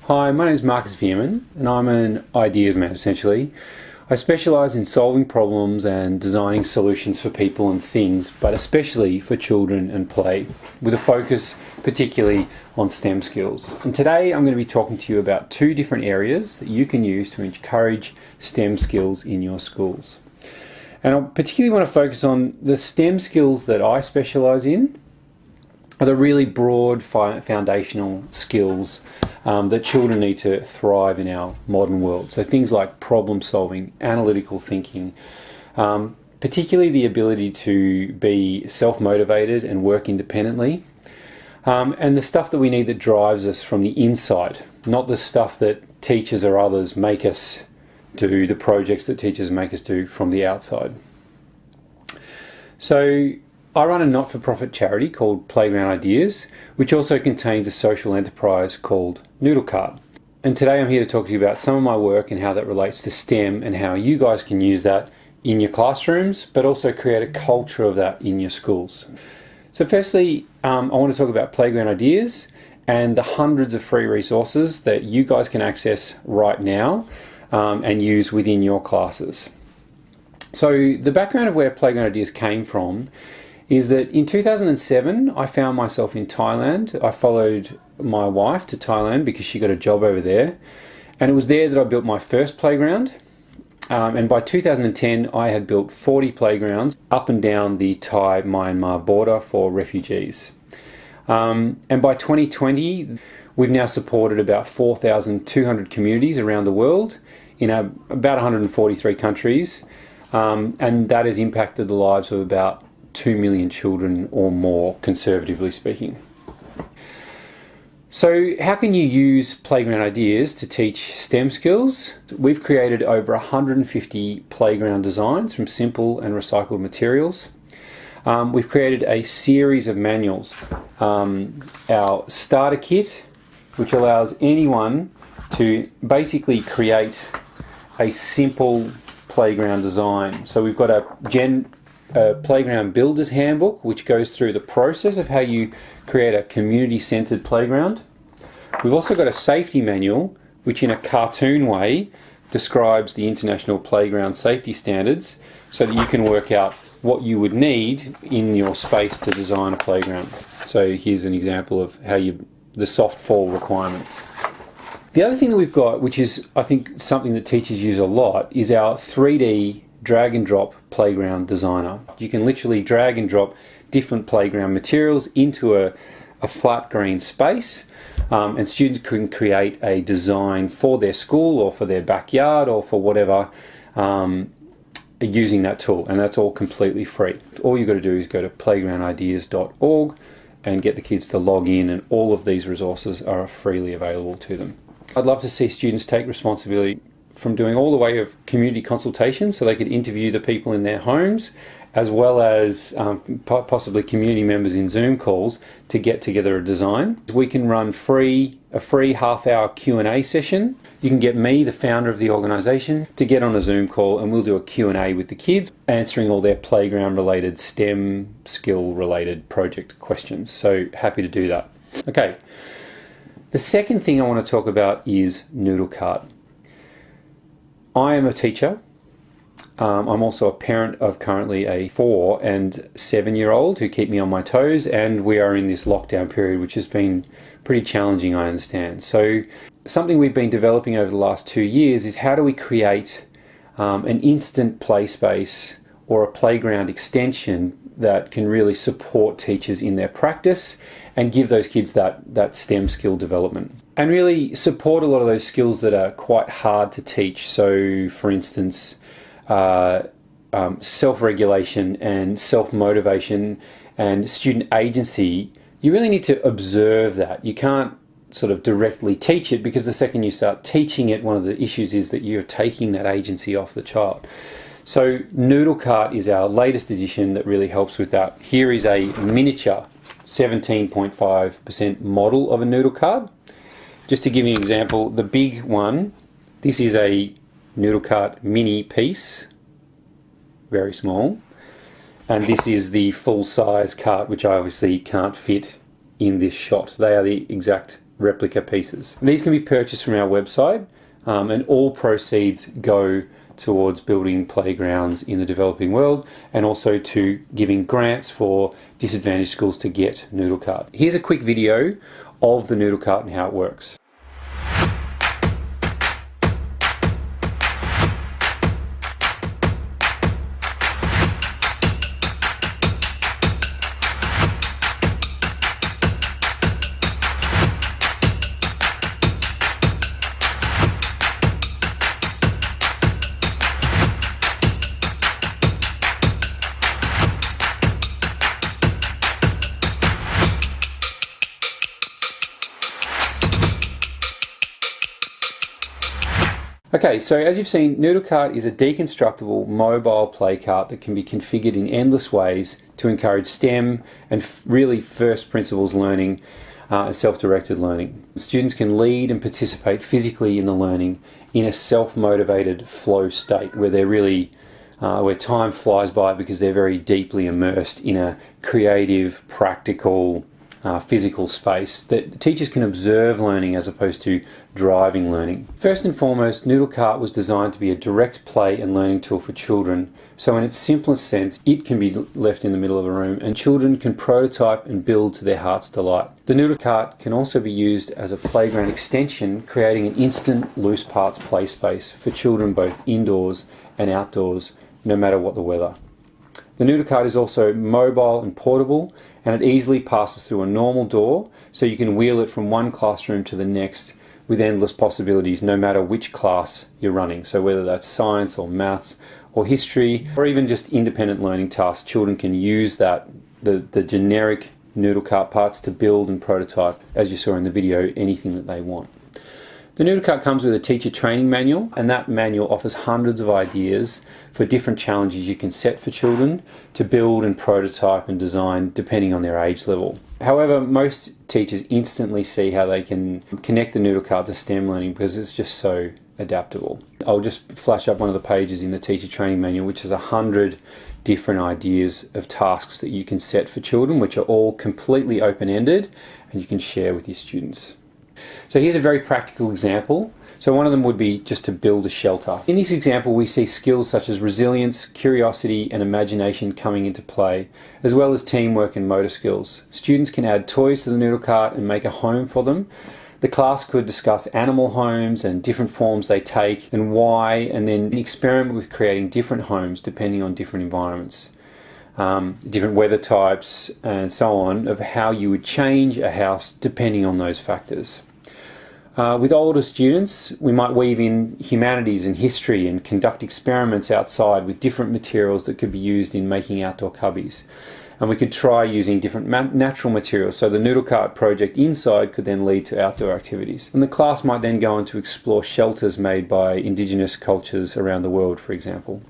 Hi, my name is Marcus Veerman and I'm an ideas man essentially. I specialise in solving problems and designing solutions for people and things, but especially for children and play, with a focus particularly on STEM skills. And today I'm going to be talking to you about two different areas that you can use to encourage STEM skills in your schools. And I particularly want to focus on the STEM skills that I specialise in, are the really broad foundational skills that children need to thrive in our modern world. So things like problem solving, analytical thinking, particularly the ability to be self-motivated and work independently, and the stuff that we need that drives us from the inside, not the stuff that teachers or others make us do, the projects that teachers make us do from the outside. So I run a not-for-profit charity called Playground Ideas, which also contains a social enterprise called Nudel. And today I'm here to talk to you about some of my work and how that relates to STEM and how you guys can use that in your classrooms, but also create a culture of that in your schools. So firstly, I want to talk about Playground Ideas and the hundreds of free resources that you guys can access right now and use within your classes. So the background of where Playground Ideas came from is that in 2007 I found myself in Thailand. I followed my wife to Thailand because she got a job over there, and it was there that I built my first playground, and by 2010 I had built 40 playgrounds up and down the Thai-Myanmar border for refugees, and by 2020 we've now supported about 4,200 communities around the world in about 143 countries, and that has impacted the lives of about 2 million children or more, conservatively speaking. So how can you use Playground Ideas to teach STEM skills? We've created over 150 playground designs from simple and recycled materials. We've created a series of manuals. Our starter kit, which allows anyone to basically create a simple playground design. So we've got a playground builder's handbook, which goes through the process of how you create a community-centered playground. We've also got a safety manual, which in a cartoon way describes the international playground safety standards so that you can work out what you would need in your space to design a playground. So here's an example of how the soft fall requirements. The other thing that we've got, which is I think something that teachers use a lot, is our 3D drag and drop playground designer. You can literally drag and drop different playground materials into a flat green space, and students can create a design for their school or for their backyard or for whatever using that tool, and that's all completely free. All you've got to do is go to playgroundideas.org and get the kids to log in, and all of these resources are freely available to them. I'd love to see students take responsibility from doing all the way of community consultation, so they could interview the people in their homes, as well as possibly community members in Zoom calls to get together a design. We can run a free half-hour Q&A session. You can get me, the founder of the organisation, to get on a Zoom call, and we'll do a Q&A with the kids, answering all their playground-related, STEM skill-related project questions. So happy to do that. Okay, the second thing I want to talk about is Nudel. I am a teacher. I'm also a parent of currently a 4 and 7-year-old who keep me on my toes, and we are in this lockdown period, which has been pretty challenging, I understand. So something we've been developing over the last 2 years is how do we create an instant play space or a playground extension that can really support teachers in their practice and give those kids that STEM skill development, and really support a lot of those skills that are quite hard to teach. So for instance, self-regulation and self-motivation and student agency. You really need to observe that. You can't sort of directly teach it, because the second you start teaching it, one of the issues is that you're taking that agency off the child. So Nudel is our latest edition that really helps with that. Here is a miniature 17.5% model of a Nudel. Just to give you an example, the big one, this is a Nudel mini piece, very small, and this is the full-size cart, which I obviously can't fit in this shot. They are the exact replica pieces. These can be purchased from our website, and all proceeds go towards building playgrounds in the developing world, and also to giving grants for disadvantaged schools to get Noodle Kart. Here's a quick video of the Noodle Kart and how it works. Okay, so as you've seen, Noodle Kart is a deconstructible mobile play cart that can be configured in endless ways to encourage STEM and really first principles learning and self-directed learning. Students can lead and participate physically in the learning in a self-motivated flow state where they're really where time flies by because they're very deeply immersed in a creative, practical, physical space that teachers can observe learning as opposed to driving learning. First and foremost, Noodle Kart was designed to be a direct play and learning tool for children, so in its simplest sense it can be left in the middle of a room and children can prototype and build to their heart's delight. The Noodle Kart can also be used as a playground extension, creating an instant loose parts play space for children both indoors and outdoors, no matter what the weather. The Noodle Kart is also mobile and portable, and it easily passes through a normal door, so you can wheel it from one classroom to the next with endless possibilities no matter which class you're running. So whether that's science or maths or history or even just independent learning tasks, children can use the generic Noodle Kart parts to build and prototype, as you saw in the video, anything that they want. The Noodle Kart comes with a teacher training manual, and that manual offers hundreds of ideas for different challenges you can set for children to build and prototype and design depending on their age level. However, most teachers instantly see how they can connect the Noodle Kart to STEM learning because it's just so adaptable. I'll just flash up one of the pages in the teacher training manual, which has 100 different ideas of tasks that you can set for children, which are all completely open-ended and you can share with your students. So here's a very practical example. So one of them would be just to build a shelter. In this example we see skills such as resilience, curiosity and imagination coming into play, as well as teamwork and motor skills. Students can add toys to the Noodle Kart and make a home for them. The class could discuss animal homes and different forms they take and why, and then experiment with creating different homes depending on different environments. Different weather types and so on, of how you would change a house depending on those factors. With older students, we might weave in humanities and history and conduct experiments outside with different materials that could be used in making outdoor cubbies. And we could try using different natural materials, so the Noodle Kart project inside could then lead to outdoor activities. And the class might then go on to explore shelters made by indigenous cultures around the world, for example.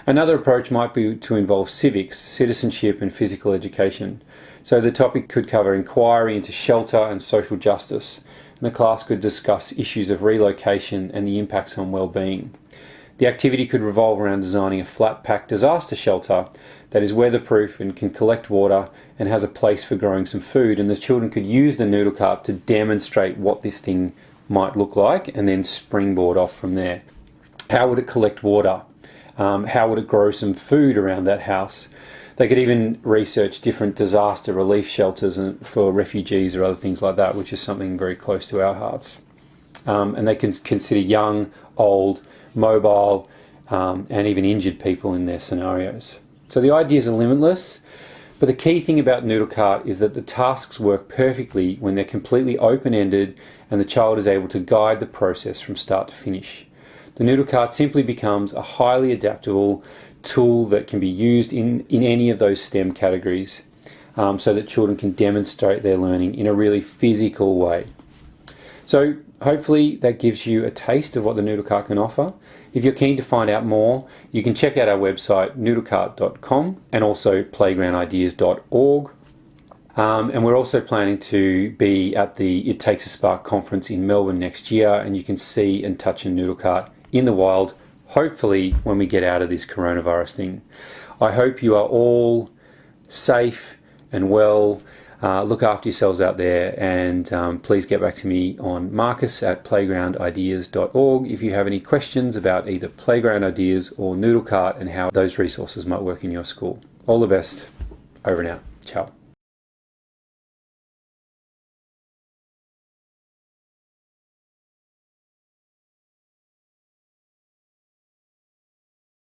Another approach might be to involve civics, citizenship and physical education. So the topic could cover inquiry into shelter and social justice, and the class could discuss issues of relocation and the impacts on well-being. The activity could revolve around designing a flat-pack disaster shelter that is weatherproof and can collect water and has a place for growing some food, and the children could use the Noodle Kart to demonstrate what this thing might look like and then springboard off from there. How would it collect water? How would it grow some food around that house? They could even research different disaster relief shelters for refugees or other things like that, which is something very close to our hearts. And they can consider young, old, mobile, and even injured people in their scenarios. So the ideas are limitless, but the key thing about Noodle Kart is that the tasks work perfectly when they're completely open-ended and the child is able to guide the process from start to finish. The Noodle Kart simply becomes a highly adaptable tool that can be used in any of those STEM categories, so that children can demonstrate their learning in a really physical way. So hopefully that gives you a taste of what the Noodle Kart can offer. If you're keen to find out more, you can check out our website noodlecart.com and also playgroundideas.org. And we're also planning to be at the It Takes a Spark conference in Melbourne next year, and you can see and touch a Noodle Kart in the wild, hopefully when we get out of this coronavirus thing. I hope you are all safe and well, Look after yourselves out there, and please get back to me on marcus@playgroundideas.org if you have any questions about either Playground Ideas or Noodle Kart and how those resources might work in your school. All the best. Over and out. Ciao.